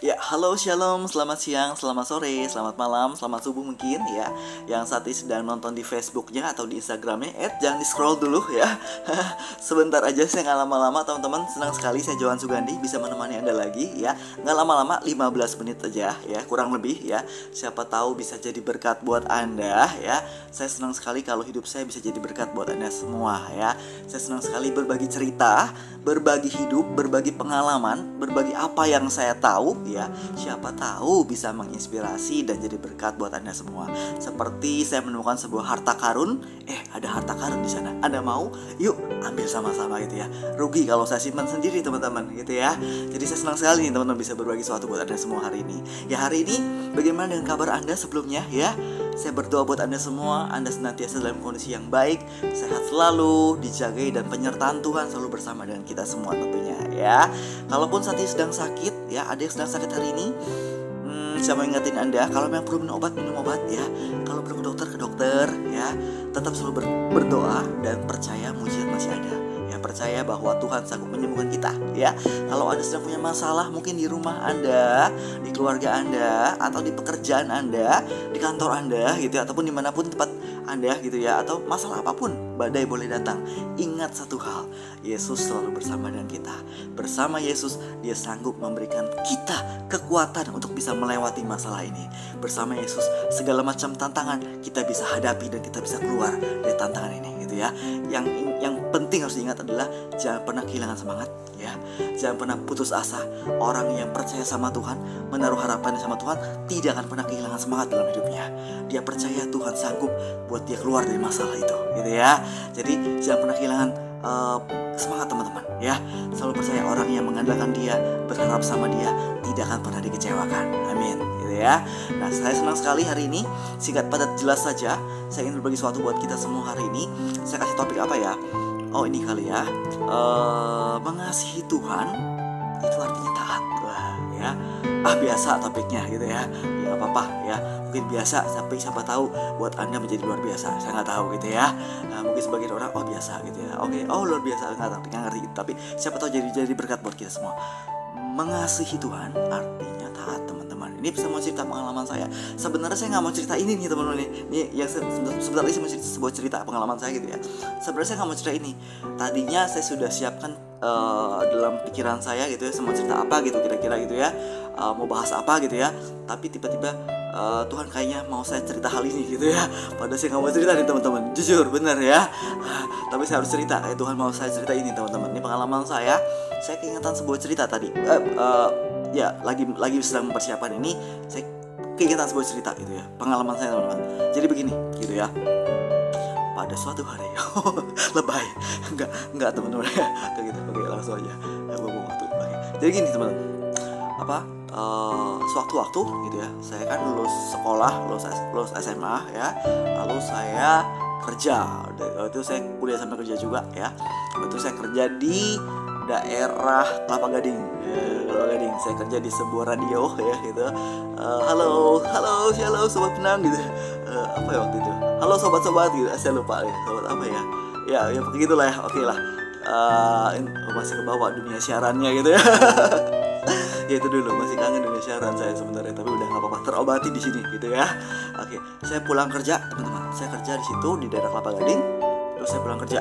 Ya, halo shalom, selamat siang, selamat sore, selamat malam, selamat subuh mungkin ya. Yang saat ini sedang nonton di Facebooknya atau di Instagramnya, jangan di scroll dulu ya. Sebentar aja, saya nggak lama-lama teman-teman. Senang sekali saya Johan Sugandi bisa menemani Anda lagi ya. Nggak lama-lama, 15 menit aja ya, kurang lebih ya. Siapa tahu bisa jadi berkat buat Anda ya. Saya senang sekali kalau hidup saya bisa jadi berkat buat Anda semua ya. Saya senang sekali berbagi cerita, berbagi hidup, berbagi pengalaman, berbagi apa yang saya tahu ya. Siapa tahu bisa menginspirasi dan jadi berkat buat Anda semua. Seperti saya menemukan sebuah harta karun, ada harta karun di sana. Anda mau? Yuk ambil sama-sama gitu ya. Rugi kalau saya simpan sendiri teman-teman gitu ya. Jadi saya senang sekali nih teman-teman bisa berbagi sesuatu buat Anda semua hari ini. Ya, hari ini bagaimana dengan kabar Anda sebelumnya ya? Saya berdoa buat Anda semua, Anda senantiasa dalam kondisi yang baik, sehat selalu, dijagai dan penyertaan Tuhan selalu bersama dengan kita semua tentunya ya. Kalaupun saat ini sedang sakit ya, ada yang sedang sakit hari ini, saya mau ingetin Anda, kalau memang perlu minum obat ya. Kalau perlu ke dokter ya. Tetap selalu berdoa dan percaya mujizat masih ada. Ya, percaya bahwa Tuhan sanggup menyembuhkan kita ya. Kalau Anda sedang punya masalah mungkin di rumah Anda, di keluarga Anda, atau di pekerjaan Anda, di kantor Anda gitu ya, ataupun dimanapun tempat Anda gitu ya, atau masalah apapun, badai boleh datang. Ingat satu hal, Yesus selalu bersama dengan kita. Bersama Yesus, Dia sanggup memberikan kita kekuatan untuk bisa melewati masalah ini. Bersama Yesus, segala macam tantangan kita bisa hadapi dan kita bisa keluar dari tantangan ini gitu ya. Yang penting harus diingat adalah jangan pernah kehilangan semangat ya. Jangan pernah putus asa. Orang yang percaya sama Tuhan, menaruh harapannya sama Tuhan, tidak akan pernah kehilangan semangat dalam hidupnya. Dia percaya Tuhan sanggup buat dia keluar dari masalah itu gitu ya. Jadi jangan pernah kehilangan semangat teman-teman ya. Selalu percaya orang yang mengandalkan Dia, berharap sama Dia, tidak akan pernah dikecewakan. Amin gitu ya. Nah, saya senang sekali hari ini, singkat padat jelas saja. Saya ingin berbagi sesuatu buat kita semua hari ini. Saya kasih topik apa ya? Oh, ini kali ya, mengasihi Tuhan itu artinya taat. Wah ya, biasa topiknya gitu ya. Ya gak apa-apa ya, mungkin biasa, tapi siapa tahu buat Anda menjadi luar biasa. Saya nggak tahu gitu ya. Mungkin sebagian orang biasa gitu ya. Oke, luar biasa, nggak ngerti gitu. Tapi siapa tahu jadi berkat buat kita semua. Mengasihi Tuhan artinya taat teman-teman. Ini bisa mau cerita pengalaman saya. Sebenarnya saya nggak mau cerita ini nih teman-teman. Ini yang sebenarnya saya mau cerita sebuah cerita pengalaman saya gitu ya. Sebenarnya saya nggak mau cerita ini. Tadinya saya sudah siapkan dalam pikiran saya gitu ya, semua cerita apa gitu kira-kira gitu ya, mau bahas apa gitu ya. Tapi tiba-tiba Tuhan kayaknya mau saya cerita hal ini gitu ya. Padahal saya nggak mau cerita nih teman-teman, jujur bener ya. Tapi saya harus cerita, Tuhan mau saya cerita ini teman-teman. Ini pengalaman saya keingetan sebuah cerita tadi. Ya lagi sedang mempersiapkan ini, saya keingetan sebuah cerita gitu ya, pengalaman saya teman-teman. Jadi begini gitu ya. Pada suatu hari, lebay, enggak teman-teman ya, kayak gitu. Oke, langsung aja, buang waktu. Oke. Jadi gini teman-teman, sewaktu-waktu gitu ya, saya kan lulus sekolah, lulus SMA ya, lalu saya kerja. Itu saya kuliah sampai kerja juga ya. Itu saya kerja di daerah Kelapa Gading. Saya kerja di sebuah radio ya gitu. Halo sobat penang gitu. Apa ya waktu itu? Halo sobat-sobat gitu. Saya lupa ya. Sobat apa ya? Ya begitulah ya. Oke lah. Masih ke bawah dunia siarannya gitu ya. Ya itu dulu, masih kangen dunia siaran saya sebenarnya, tapi udah nggak apa-apa, terobati di sini gitu ya. Oke, saya pulang kerja teman-teman. Saya kerja di situ di daerah Kelapa Gading. Terus saya pulang kerja.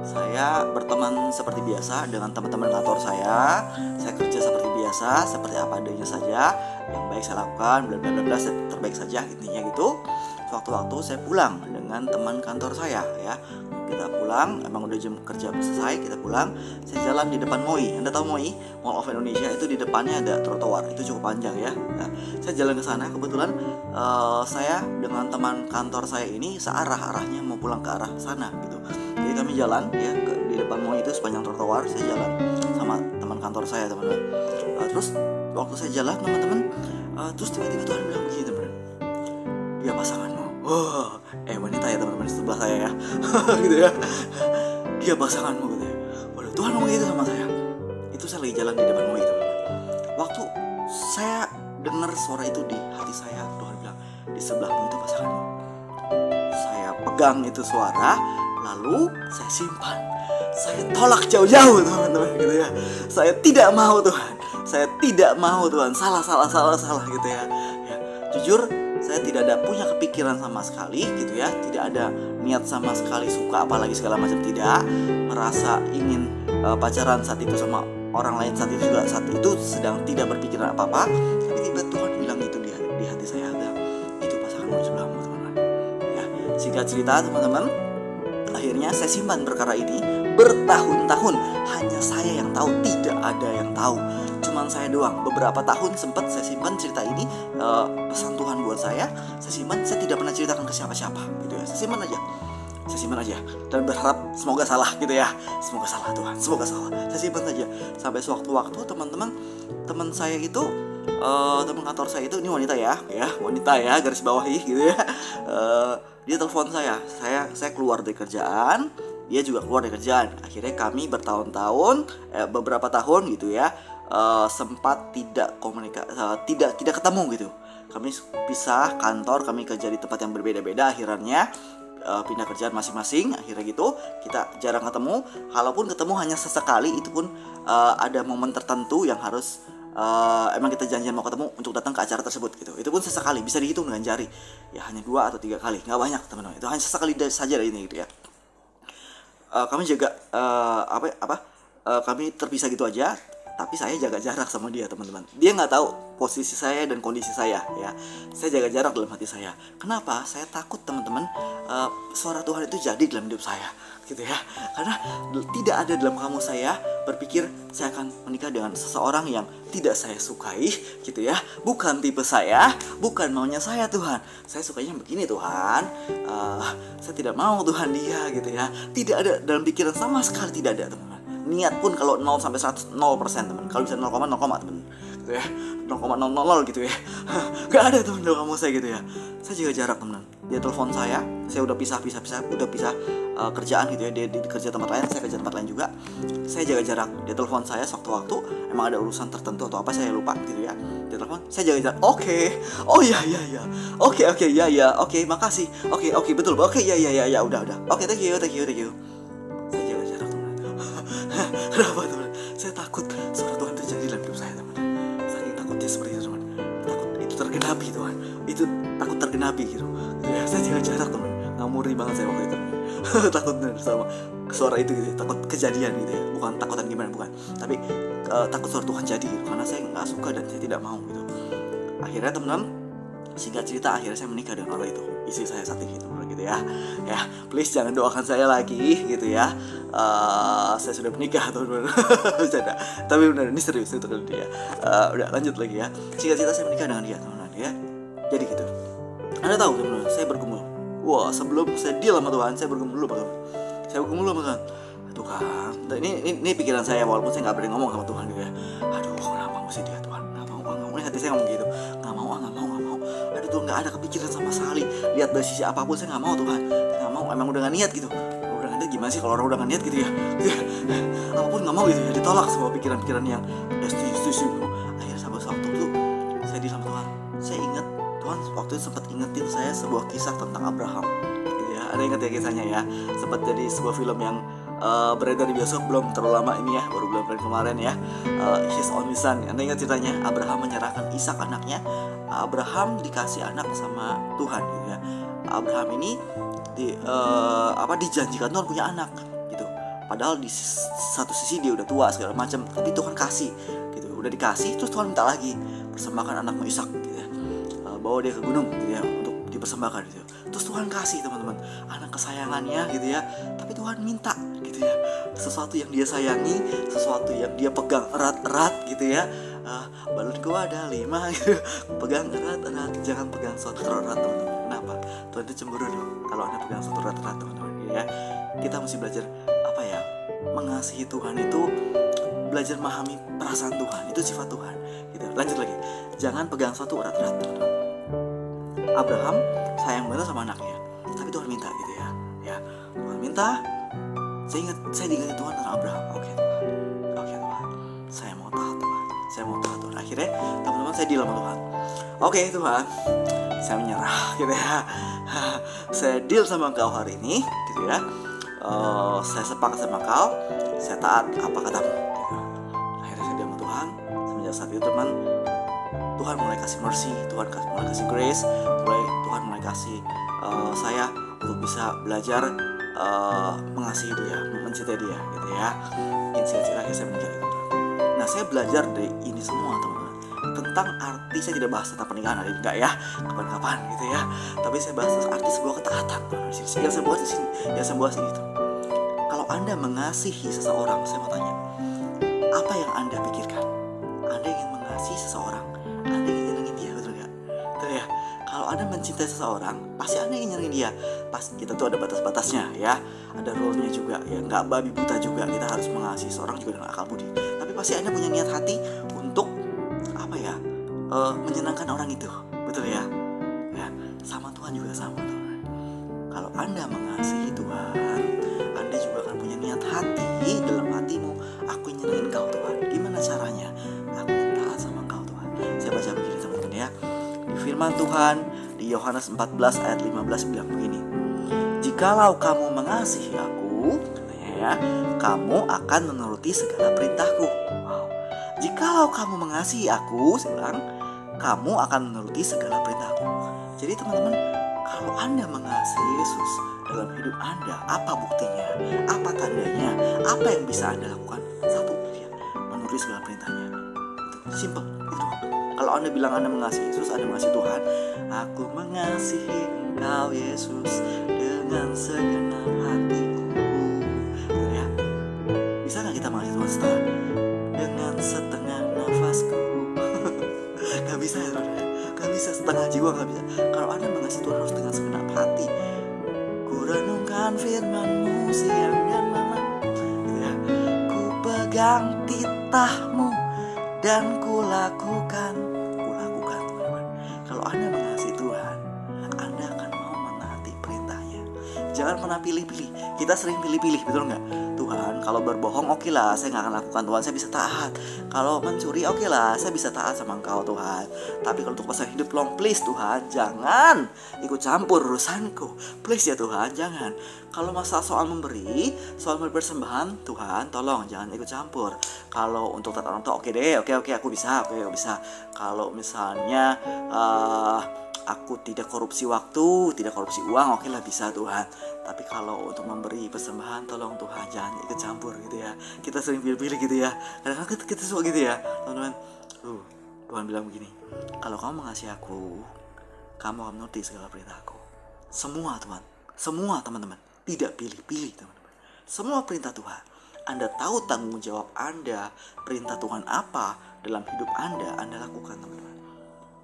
Saya berteman seperti biasa dengan teman-teman kantor saya. Saya kerja seperti biasa, seperti apa adanya saja. Yang baik saya lakukan, bla bla bla, terbaik saja intinya gitu. Waktu-waktu saya pulang dengan teman kantor saya ya. Kita pulang, emang udah jam kerja selesai, kita pulang. Saya jalan di depan MOI. Anda tahu MOI? Mall of Indonesia. Itu di depannya ada trotoar, itu cukup panjang ya. Nah, saya jalan ke sana, kebetulan saya dengan teman kantor saya ini arahnya mau pulang ke arah sana gitu. Jadi kami jalan ya di depan MOI itu sepanjang trotoar. Saya jalan sama teman kantor saya teman-teman. Terus waktu saya jalan teman-teman, terus tiba-tiba Tuhan bilang begini teman-teman, dia pasanganmu. Wanita ya teman-teman di sebelah saya ya. Gitu ya. Dia pasanganmu gitu ya. Waduh, Tuhan ngomong gitu sama saya. Itu saya lagi jalan di depan MOI teman-teman. Waktu saya dengar suara itu di hati saya, Tuhan bilang, di sebelahmu itu pasanganmu. Saya pegang itu suara, lalu saya simpan. Saya tolak jauh-jauh teman-teman gitu ya. Saya tidak mau Tuhan. saya tidak mau Tuhan, salah gitu ya. Jujur saya tidak ada punya kepikiran sama sekali gitu ya, tidak ada niat sama sekali suka apalagi segala macam, tidak merasa ingin pacaran saat itu sama orang lain saat itu juga, saat itu sedang tidak berpikiran apa-apa. Tapi tiba Tuhan bilang itu di hati saya, bilang itu pasanganmu di sebelahmu teman-teman ya. Singkat cerita teman-teman, akhirnya saya simpan perkara ini bertahun-tahun, hanya saya yang tahu, tidak ada yang tahu, cuman saya doang. Beberapa tahun sempat saya simpan cerita ini, pesan Tuhan buat saya simpan. Saya tidak pernah ceritakan ke siapa-siapa gitu ya, saya simpan aja dan berharap semoga salah gitu ya, semoga salah Tuhan, semoga salah. Saya simpan saja sampai sewaktu-waktu teman saya itu, teman kantor saya itu, ini wanita ya garis bawahi gitu ya, dia telepon saya keluar dari kerjaan, dia juga keluar dari kerjaan. Akhirnya kami bertahun-tahun, beberapa tahun gitu ya, sempat tidak tidak ketemu gitu. Kami pisah kantor, kami kerja di tempat yang berbeda-beda. Akhirnya pindah kerjaan masing-masing. Akhirnya gitu kita jarang ketemu. Kalaupun ketemu hanya sesekali, itu pun ada momen tertentu yang harus emang kita janjian mau ketemu untuk datang ke acara tersebut gitu. Itu pun sesekali, bisa dihitung dengan jari ya, hanya 2 atau 3 kali, nggak banyak teman-teman. Itu hanya sesekali saja dari ini gitu ya. Kami jaga kami terpisah gitu aja, tapi saya jaga jarak sama dia teman-teman. Dia nggak tahu posisi saya dan kondisi saya ya. Saya jaga jarak dalam hati saya. Kenapa? Saya takut teman-teman, suara Tuhan itu jadi dalam hidup saya gitu ya. Karena tidak ada dalam kamu saya berpikir saya akan menikah dengan seseorang yang tidak saya sukai gitu ya. Bukan tipe saya, bukan maunya saya Tuhan. Saya sukanya begini Tuhan. Saya tidak mau Tuhan dia gitu ya. Tidak ada dalam pikiran sama sekali, tidak ada teman-teman. Niat pun kalau 0 sampai 100 0% teman. Kalau bisa 0, teman gitu ya. 0,000 gitu ya. Gak ada teman dalam kamu saya gitu ya. Saya jaga jarak teman. Dia telepon saya udah pisah kerjaan gitu ya. Dia kerja tempat lain, saya kerja tempat lain juga. Saya jaga jarak. Dia telepon saya sewaktu-waktu, emang ada urusan tertentu atau apa saya lupa gitu ya. Dia telepon, saya jaga jarak. Oke. Oh iya. Oke, ya. Oke, makasih. Oke, betul. Oke, ya. Udah. Oke, thank you. Saya jaga jarak teman. Kenapa teman? Saya takut suara Tuhan terjadi dalam hidup saya teman. Saking takutnya seperti itu teman. Takut itu tergenapi Tuhan. Itu takut tergenapi gitu. Ya, saya jaga jarak teman. Ngamuri banget saya waktu itu. Takut sama suara itu gitu. Takut kejadian gitu ya. Bukan takutan gimana, bukan. Tapi takut suara Tuhan jadi gitu. Karena saya nggak suka dan saya tidak mau gitu. Akhirnya teman-teman, singkat cerita akhirnya saya menikah dengan orang itu, istri saya saat ini gitu ya. Please jangan doakan saya lagi gitu ya. Saya sudah menikah teman-teman. Tapi benar ini serius itu kan dia. Udah lanjut lagi ya. Singkat cerita saya menikah dengan dia teman-teman ya. Jadi gitu. Anda tahu teman-teman, saya bergumul. Wah, sebelum saya deal sama Tuhan, saya bergumul dulu sama Tuhan. Tuhan, ini pikiran saya, walaupun saya nggak berani ngomong sama Tuhan gitu ya. Aduh, kenapa mesti dia Tuhan? Nggak mau. Hati saya ngomong gitu. Nggak mau. Aduh Tuhan, nggak ada kepikiran sama sekali. Lihat dari sisi apapun saya nggak mau Tuhan. Saya nggak mau. Emang udah nggak niat gitu. Udah nggak niat gimana sih kalau orang udah nggak niat gitu ya? Apapun nggak mau gitu ya. Ditolak semua pikiran-pikiran yang setuju. Akhirnya sampai waktu itu saya di sama Tuhan. Saya ingat Tuhan waktu itu sempat ingetin saya sebuah kisah tentang Abraham. Gitu ya. Ada ingat ya kisahnya ya? Sempat jadi sebuah film yang beredar di bioskop belum terlalu lama ini ya, baru bulan kemarin ya. His Only Son. Anda ingat ceritanya? Abraham menyerahkan Ishak anaknya. Abraham dikasih anak sama Tuhan gitu ya. Abraham ini dijanjikan Tuhan punya anak gitu. Padahal di satu sisi dia udah tua segala macam, tapi Tuhan kasih gitu. Udah dikasih, terus Tuhan minta lagi persembahkan anakmu Ishak gitu ya. Bawa dia ke gunung gitu ya untuk dipersembahkan gitu. Terus Tuhan kasih teman-teman anak kesayangannya gitu ya. Tapi Tuhan minta gitu ya, sesuatu yang dia sayangi, sesuatu yang dia pegang erat-erat gitu ya. Balonku ada 5 gitu. Pegang erat-erat, jangan pegang sesuatu erat teman-teman. Kenapa? Tuhan itu cemburu dong kalau Anda pegang sesuatu erat-erat teman-teman ya. Kita mesti belajar mengasihi Tuhan itu, belajar memahami perasaan Tuhan, itu sifat Tuhan gitu. Lanjut lagi, jangan pegang sesuatu erat-erat teman-teman. Abraham sayang banget sama anaknya, tapi Tuhan minta gitu ya. Tuhan minta. Saya diingat Tuhan tentang Abraham. Oke Tuhan, saya mau taat Tuhan. Akhirnya teman-teman saya deal sama Tuhan. Oke Tuhan, saya menyerah gitu ya. Saya deal sama Engkau hari ini gitu ya. Saya sepakat sama Engkau, saya taat apa katamu gitu. Akhirnya saya deal sama Tuhan, saya Semenjak saat itu teman, Tuhan mulai kasih mercy, Tuhan mulai kasih grace, Tuhan mulai kasih saya untuk bisa belajar mengasihi dia, mencintai dia gitu ya. Insight akhirnya saya menikah itu. Nah, saya belajar dari ini semua teman-teman, tentang arti. Saya tidak bahas tentang pernikahan hari ini, enggak ya, kapan-kapan gitu ya. Tapi saya bahas tentang arti sebuah ketaatan. Yang saya buat di sini, yang saya bahas ini tuh. Kalau Anda mengasihi seseorang, saya mau tanya, apa yang Anda pikirkan? Anda ingin mengasihi seseorang, Anda ingin nyenengin dia, betul nggak? Betul ya. Kalau Anda mencintai seseorang, pasti Anda ingin nyenengin dia. Pas kita tuh ada batas-batasnya ya, ada rule-nya juga ya. Nggak babi buta juga, kita harus mengasihi seseorang juga dengan akal budi. Tapi pasti Anda punya niat hati untuk apa ya? Menyenangkan orang itu, betul ya? Ya, sama Tuhan juga sama teman. Kalau Anda mengasihi Tuhan, Anda juga akan punya niat hati dalam hatimu. Aku nyenengin kau Tuhan. Gimana caranya? Aku taat sama kau Tuhan. Saya baca begini teman-teman ya. Di firman Tuhan di Yohanes 14 ayat 15 bilang begini. Jikalau kamu mengasihi aku, katanya ya, kamu akan menuruti segala perintahku. Wow. Jikalau kamu mengasihi aku, saya bilang, kamu akan menuruti segala perintahku. Jadi teman-teman, kalau Anda mengasihi Yesus dalam hidup Anda, apa buktinya? Apa tandanya? Apa yang bisa Anda lakukan? Satu, ya, menuruti segala perintahnya. Simple, itu. Kalau Anda bilang Anda mengasihi Yesus, Anda mengasihi Tuhan. Aku mengasihi Engkau Yesus dengan segenap hatiku. Gitu ya. Bisa nggak kita mengasihi Tuhan setengah? Dengan setengah nafasku. Gak bisa ya saudara. Gak bisa setengah jiwa, gak bisa. Kalau Anda mengasihi Tuhan harus dengan segenap hati. Ku renungkan firman-Mu siang dan malam, gitu ya. Ku pegang titah-Mu dan ku lakukan, teman-teman. Kalau Anda mengasihi Tuhan, Anda akan mau menaati perintahnya. Jangan pernah pilih-pilih. Kita sering pilih-pilih, betul nggak? Tuhan, kalau berbohong oke lah, saya nggak akan lakukan. Tuhan, saya bisa taat. Kalau mencuri oke lah, saya bisa taat sama Engkau Tuhan. Tapi kalau untuk pasangan hidup, tolong please Tuhan, jangan ikut campur urusanku. Please ya Tuhan, jangan. Kalau masalah soal memberi, soal persembahan, Tuhan, tolong jangan ikut campur. Kalau untuk taat orang tua, oke deh, oke aku bisa, oke bisa. Kalau misalnya aku tidak korupsi waktu, tidak korupsi uang, oke lah bisa Tuhan. Tapi kalau untuk memberi persembahan, tolong Tuhan jangan ikut campur gitu ya. Kita sering pilih-pilih gitu ya. Kadang-kadang kita suka gitu ya, teman-teman. Tuhan bilang begini, kalau kamu mengasihi aku, kamu akan menuruti segala perintahku. Semua Tuhan, semua teman-teman, tidak pilih-pilih teman-teman. Semua perintah Tuhan. Anda tahu tanggung jawab Anda, perintah Tuhan apa dalam hidup Anda lakukan teman-teman.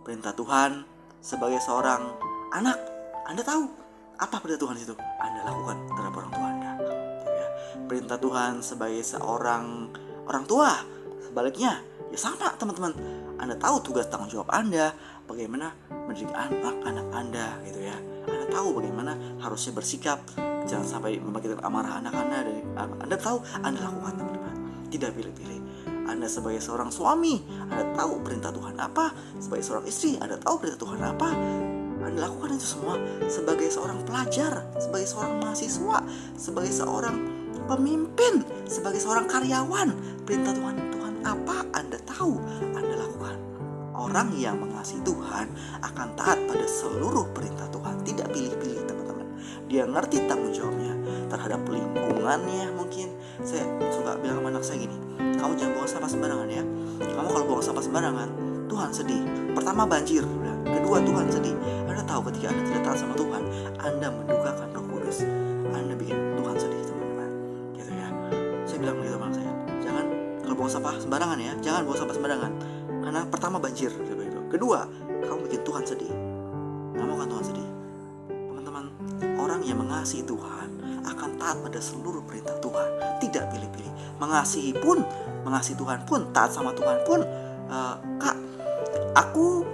Perintah Tuhan sebagai seorang anak, Anda tahu apa perintah Tuhan itu, Anda lakukan terhadap orang tua Anda. Ya. Perintah Tuhan sebagai seorang orang tua, sebaliknya, ya sama teman-teman. Anda tahu tugas tanggung jawab Anda, bagaimana mendidik anak-anak Anda gitu ya. Anda tahu bagaimana harusnya bersikap, jangan sampai membangkitkan amarah anak Anda tahu, Anda lakukan teman-teman. Tidak pilih-pilih. Anda sebagai seorang suami, Anda tahu perintah Tuhan apa. Sebagai seorang istri, Anda tahu perintah Tuhan apa. Anda lakukan itu semua. Sebagai seorang pelajar, sebagai seorang mahasiswa, sebagai seorang pemimpin, sebagai seorang karyawan, perintah Tuhan apa Anda tahu, Anda lakukan. Orang yang mengasihi Tuhan akan taat pada seluruh perintah Tuhan, tidak pilih-pilih teman-teman. Dia ngerti tanggung jawabnya terhadap lingkungannya. Mungkin saya suka bilang sama anak saya gini, kamu jangan buang sampah sembarangan ya. Kamu kalau buang sampah sembarangan, Tuhan sedih. Pertama banjir, kedua Tuhan sedih. Anda tahu ketika Anda tidak taat sama Tuhan, Anda mendukakan Roh Kudus. Anda bikin Tuhan sedih teman-teman. Gitu ya. Saya bilang begitu sama anak saya, jangan kalau buang sampah sembarangan ya, jangan buang sampah sembarangan. Karena pertama banjir, gitu. Kedua, kamu bikin Tuhan sedih. Kamu kan Tuhan sedih. Teman-teman, orang yang mengasihi Tuhan akan taat pada seluruh perintah Tuhan, tidak pilih-pilih. Mengasihi Tuhan pun, taat sama Tuhan pun. Kak, aku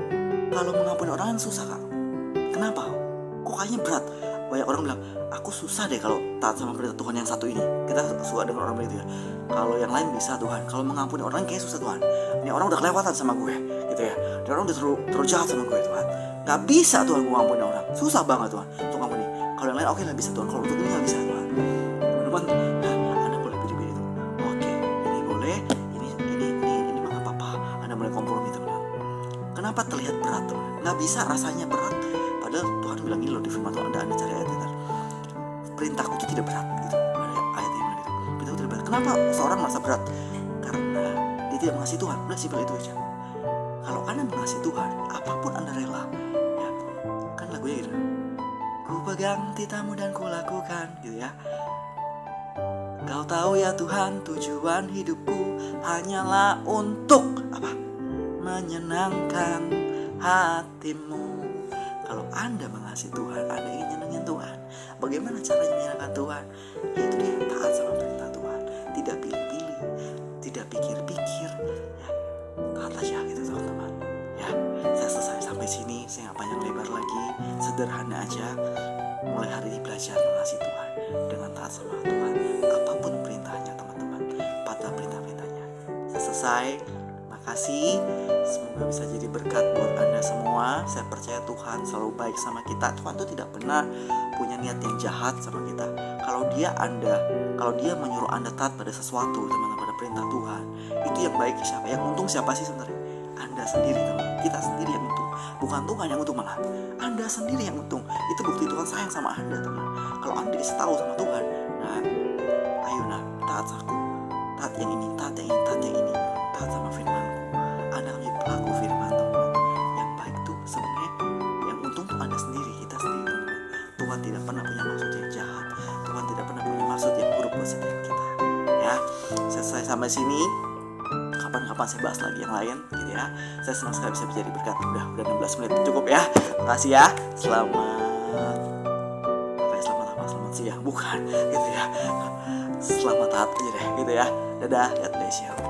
kalau mengampuni orang kan susah kak. Kenapa? Kok kayaknya berat? Banyak orang bilang, aku susah deh kalau taat sama perintah Tuhan yang satu ini. Kita suka dengan orang begitu ya. Kalau yang lain bisa Tuhan, kalau mengampuni orang kayaknya susah Tuhan. Ini orang udah kelewatan sama gue, gitu ya. Ini orang udah terlalu jahat sama gue Tuhan. Gak bisa Tuhan gue ngampuni orang. Susah banget Tuhan untuk ngampuni. Kalau yang lain oke lah bisa Tuhan. Kalau untuk ini gak bisa Tuhan. Teman-teman, Anda boleh pilih-pilih tuh. Oke, ini boleh, ini mah gak apa-apa. Anda Kenapa terlihat berat, teman? Nggak bisa rasanya berat. Padahal Tuhan bilang ini loh di firman Tuhan, Anda cari ayat itu. Perintahku itu tidak berat gitu. Ada ayat yang bilang gitu. Perintahku tidak berat. Kenapa seorang merasa berat? Karena dia tidak mengasihi Tuhan. Udah simpel itu aja. Kalau Anda mengasihi Tuhan, apapun Anda rela. Ya, kan lagunya gitu. Ku pegang titamu dan ku lakukan gitu ya. Kau tahu ya Tuhan, tujuan hidupku hanyalah untuk apa? Menyenangkan hatimu. Kalau Anda mengasihi Tuhan, Anda ingin nyenengin Tuhan. Bagaimana caranya menyenangkan Tuhan? Yaitu dia taat sama perintah Tuhan. Tidak pilih-pilih, tidak pikir-pikir. Ya, taat aja gitu teman-teman. Ya, saya selesai sampai sini. Saya nggak panjang lebar lagi. Sederhana aja. Mulai hari ini belajar mengasihi Tuhan dengan taat sama Tuhan. Apapun perintahnya teman-teman, patuh perintah-perintahnya. Saya selesai. Makasih. Semoga bisa jadi berkat buat Anda semua. Saya percaya Tuhan selalu baik sama kita. Tuhan tuh tidak pernah punya niat yang jahat sama kita. Kalau dia menyuruh Anda taat pada sesuatu, teman-teman, pada perintah Tuhan, itu yang baik siapa? Yang untung siapa sih sebenarnya? Anda sendiri, teman. Kita sendiri yang untung. Bukan Tuhan yang untung malah. Anda sendiri yang untung. Itu bukti Tuhan sayang sama Anda, teman. Kalau Anda dikasih tahu sama Tuhan, nah, ayo nah, taat aku. Taat yang ini, taat yang ini, taat yang ini. Taat sama firman-Ku. Anda menjadi pelaku firman, teman-teman. Yang baik tuh sebenarnya yang untung tuh Anda sendiri, kita sendiri, teman-teman. Tuhan tidak pernah punya maksud yang jahat. Tuhan tidak pernah punya maksud yang buruk buat setiap kita. Ya, selesai sampai sini. Kapan-kapan saya bahas lagi yang lain gitu ya. Saya senang sekali bisa menjadi berkat. Udah 16 menit cukup ya. Makasih ya. Selamat selamat siang bukan gitu ya. Selamat taat aja deh gitu ya. Dadah, God bless you.